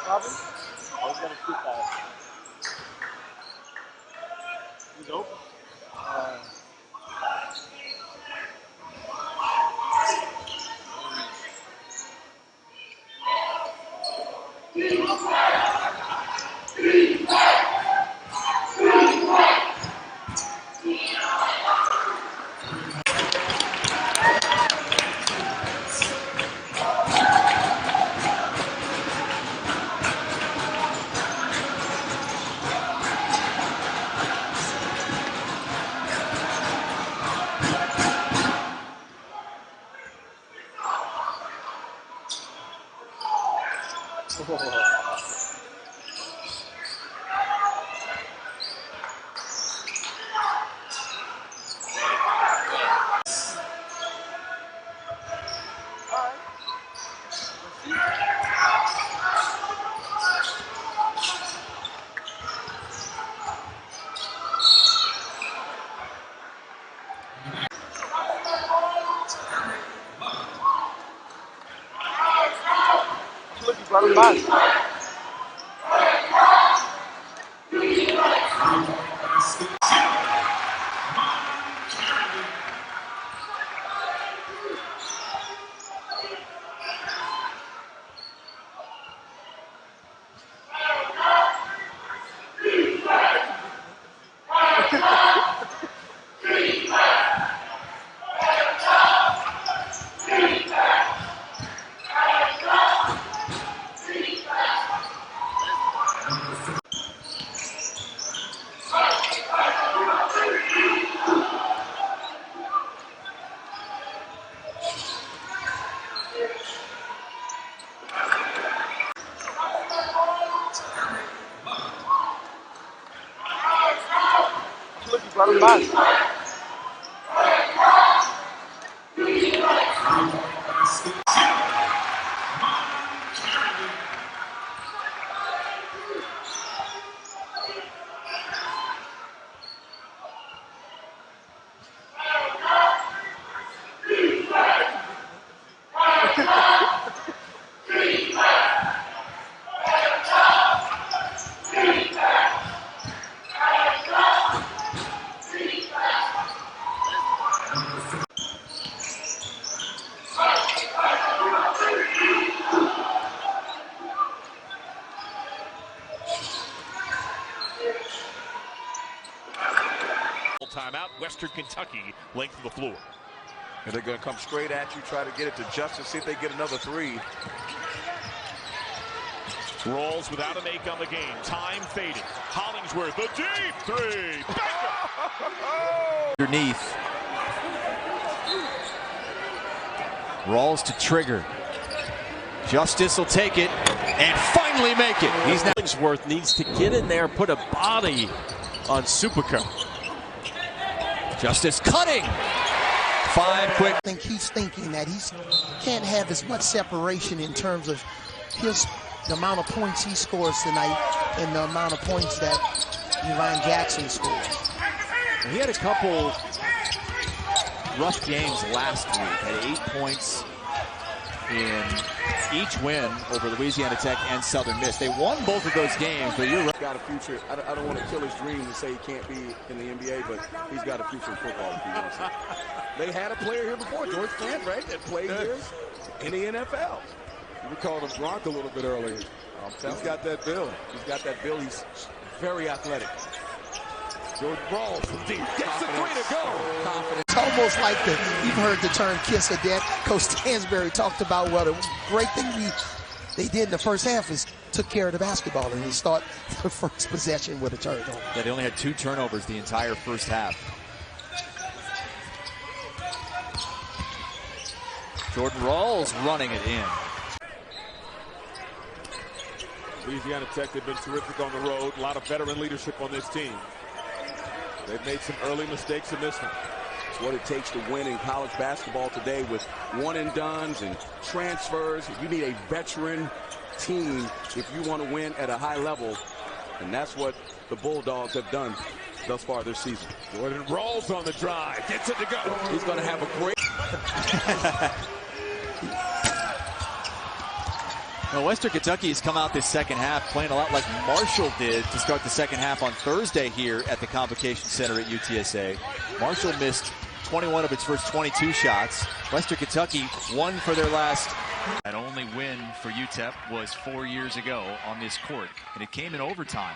Robin? I was going to shoot that. He's open. Brought him back. Brought him back. Timeout, Western Kentucky, length of the floor. And they're going to come straight at you, try to get it to Justice, see if they get another three. Rawls without a make on the game. Time fading. Hollingsworth, the deep three. Underneath. Rawls to trigger. Justice will take it and finally make it. He's now. Hollingsworth needs to get in there, put a body on Supica. Justice cutting. 5 quick. I think he's thinking that he can't have as much separation in terms of the amount of points he scores tonight and the amount of points that Yvonne Jackson scores. He had a couple rough games last week. Had 8 points in each win over Louisiana Tech and Southern Miss. They won both of those games, but you're right. Got a future. I don't want to kill his dreams and say he can't be in the NBA, but he's got a future in football if he wants it. They had a player here before, George Fant, right, that played here in the NFL. We called him Gronk a little bit earlier. He's got that build. He's got that build. He's very athletic. George Rawls from deep. Gets the three to go. Confidence. It's almost like you've heard the term kiss of death. Coach Stansbury talked about what a great thing they did in the first half is took care of the basketball and they start the first possession with a turnover. Yeah, they only had 2 turnovers the entire first half. Jordan Rawls running it in. Louisiana Tech, they've been terrific on the road. A lot of veteran leadership on this team. They've made some early mistakes in this one. It's what it takes to win in college basketball today with one-and-dones and transfers. You need a veteran team if you want to win at a high level, and that's what the Bulldogs have done thus far this season. Jordan Rawls on the drive, gets it to go. He's going to have a great... Well, Western Kentucky has come out this second half playing a lot like Marshall did to start the second half on Thursday here at the Convocation Center at UTSA. Marshall missed 21 of its first 22 shots. Western Kentucky won for their last. That only win for UTEP was 4 years ago on this court, and it came in overtime.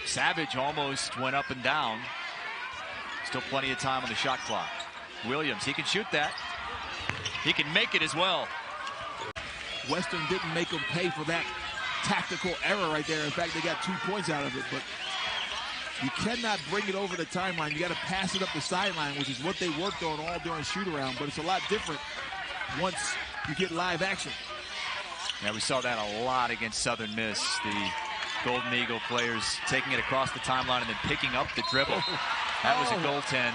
Savage almost went up and down. Still plenty of time on the shot clock. Williams, he can shoot that. He can make it as well. Western didn't make them pay for that tactical error right there. In fact, they got 2 points out of it, but you cannot bring it over the timeline. You got to pass it up the sideline, which is what they worked on all during shoot-around, but it's a lot different once you get live action. Yeah, we saw that a lot against Southern Miss. The Golden Eagle players taking it across the timeline and then picking up the dribble. That was a goaltend.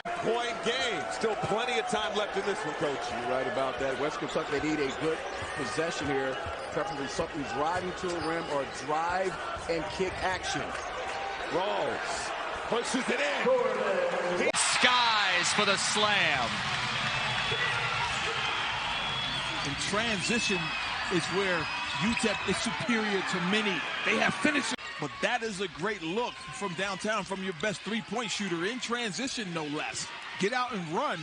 Point game. Still plenty of time left in this one, Coach. You're right about that. West Kentucky, they need a good possession here, preferably something driving to a rim or drive and kick action. Rawls pushes it in. Skies for the slam. In transition is where UTEP is superior to many. They have finishing, but that is a great look from downtown from your best three-point shooter in transition, no less. Get out and run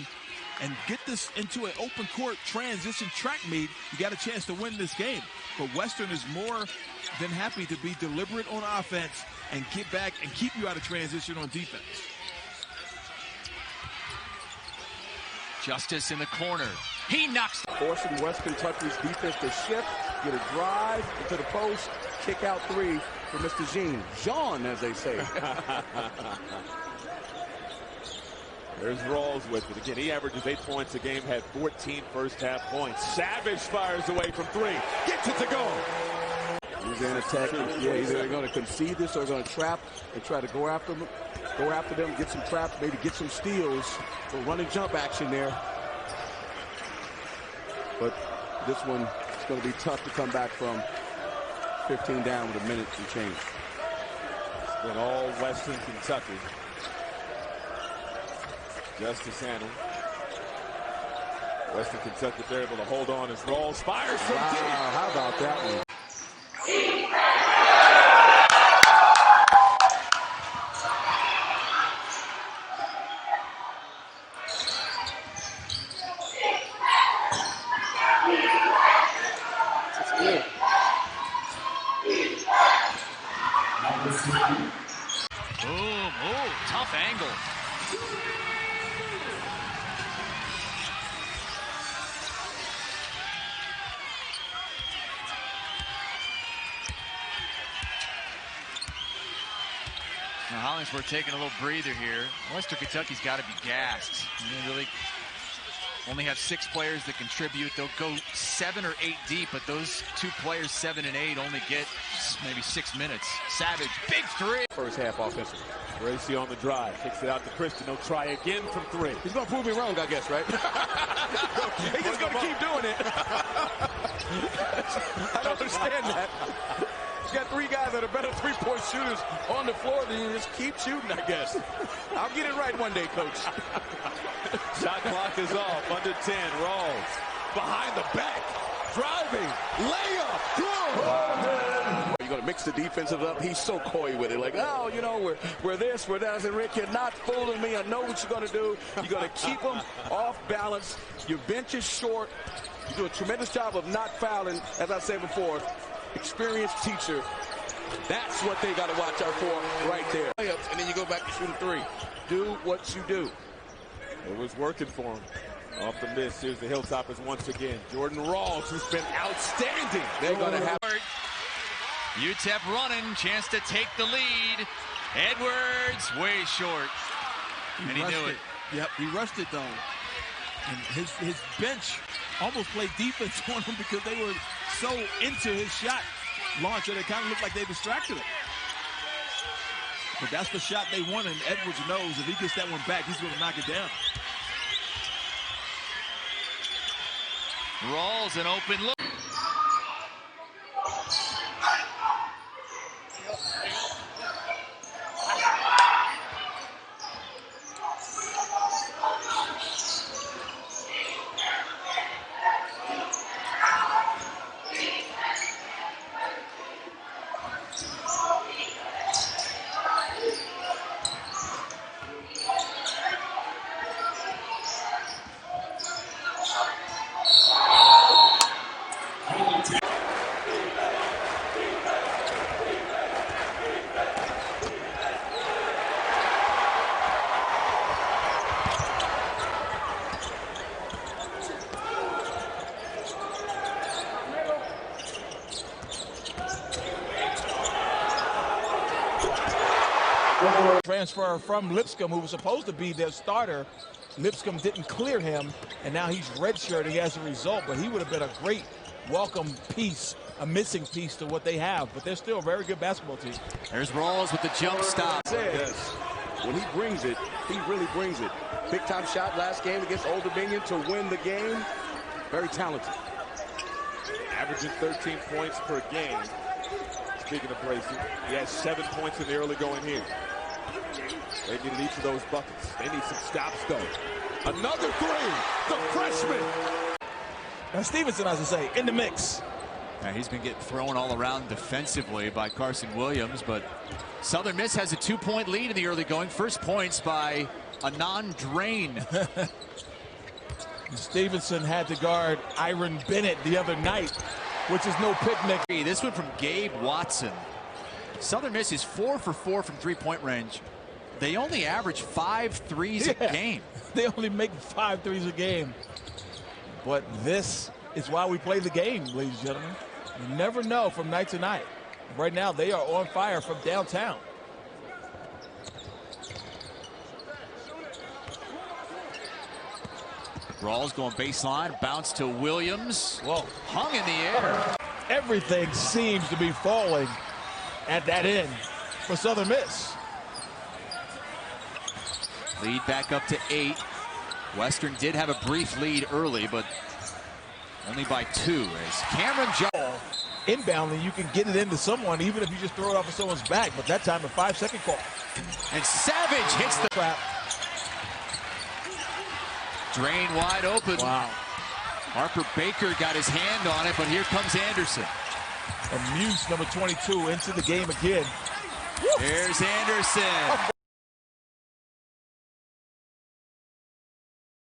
and get this into an open court transition track meet. You got a chance to win this game. But Western is more than happy to be deliberate on offense and get back and keep you out of transition on defense. Justice in the corner. He knocks. Forcing West Kentucky's defense to shift, get a drive into the post, kick out three for Mr. Jean, as they say. There's Rawls with it. Again, he averages 8 points a game, had 14 first half points. Savage fires away from three. Gets it to go. Louisiana Tech, yeah, either they're going to concede this or they're going to trap and try to go after them, get some traps, maybe get some steals. So run and jump action there. But this one is going to be tough to come back from 15 down with a minute and change. It's been all Western Kentucky. Justice handle. Western Kentucky, they're able to hold on as Rawls fires from deep. How about that one? Boom. Oh, tough angle. Now Hollingsworth taking a little breather here. Western Kentucky's got to be gassed. They really only have 6 players that contribute. They'll go 7 or 8 deep, but those 2 players, 7 and 8, only get maybe 6 minutes. Savage, big three. First half offensively. Gracie on the drive, kicks it out to Christian. He'll try again from 3. He's going to prove me wrong, I guess, right? He's just going to keep doing it. I don't understand that. He's got 3 guys that are better three-point shooters on the floor than you. Just keep shooting, I guess. I'll get it right one day, Coach. Shot clock is off. Under 10. Rawls behind the back. Driving. Layup. You're going to mix the defensive up. He's so coy with it. Like, oh, you know, we're this, we're that. I said, Rick, you're not fooling me. I know what you're going to do. You're going to keep them off balance. Your bench is short. You do a tremendous job of not fouling, as I said before. Experienced teacher. That's what they got to watch out for right there. And then you go back to shoot a 3. Do what you do. It was working for him. Off the miss. Here's the Hilltoppers once again. Jordan Rawls, who's been outstanding. They're going to have. UTEP running, chance to take the lead. Edwards way short. And he knew it. Yep, he rushed it though. And his bench almost played defense on him because they were so into his shot launch that it kind of looked like they distracted him. But that's the shot they want, and Edwards knows if he gets that one back, he's going to knock it down. Rawls an open look. transfer from Lipscomb, who was supposed to be their starter. Lipscomb didn't clear him, and now he's redshirting as a result, but he would have been a great welcome piece, a missing piece to what they have, but they're still a very good basketball team. There's Rawls with the jump stop. Yes. When he brings it, he really brings it. Big time shot last game against Old Dominion to win the game. Very talented. Averaging 13 points per game. Speaking of Bracey, he has 7 points in the early going here. They need each of those buckets. They need some stops, though. Another three. The freshman. Now Stevenson, as I say, in the mix. Now he's been getting thrown all around defensively by Carson Williams, but Southern Miss has a 2-point lead in the early going. First points by a non-drain. Stevenson had to guard Iron Bennett the other night, which is no picnic. This one from Gabe Watson. Southern Miss is 4 for 4 from three-point range. They only average 5 threes a game. They only make 5 threes a game. But this is why we play the game, ladies and gentlemen. You never know from night to night. Right now, they are on fire from downtown. Rawls going baseline, bounce to Williams. Whoa. Hung in the air. Everything seems to be falling at that end for Southern Miss. Lead back up to 8. Western did have a brief lead early, but only by 2 as Cameron Jones. Inbounding, you can get it into someone even if you just throw it off of someone's back, but that time a 5-second call. And Savage hits the trap. Drain wide open. Wow. Harper Baker got his hand on it, but here comes Anderson. And Muse, number 22, into the game again. There's Anderson.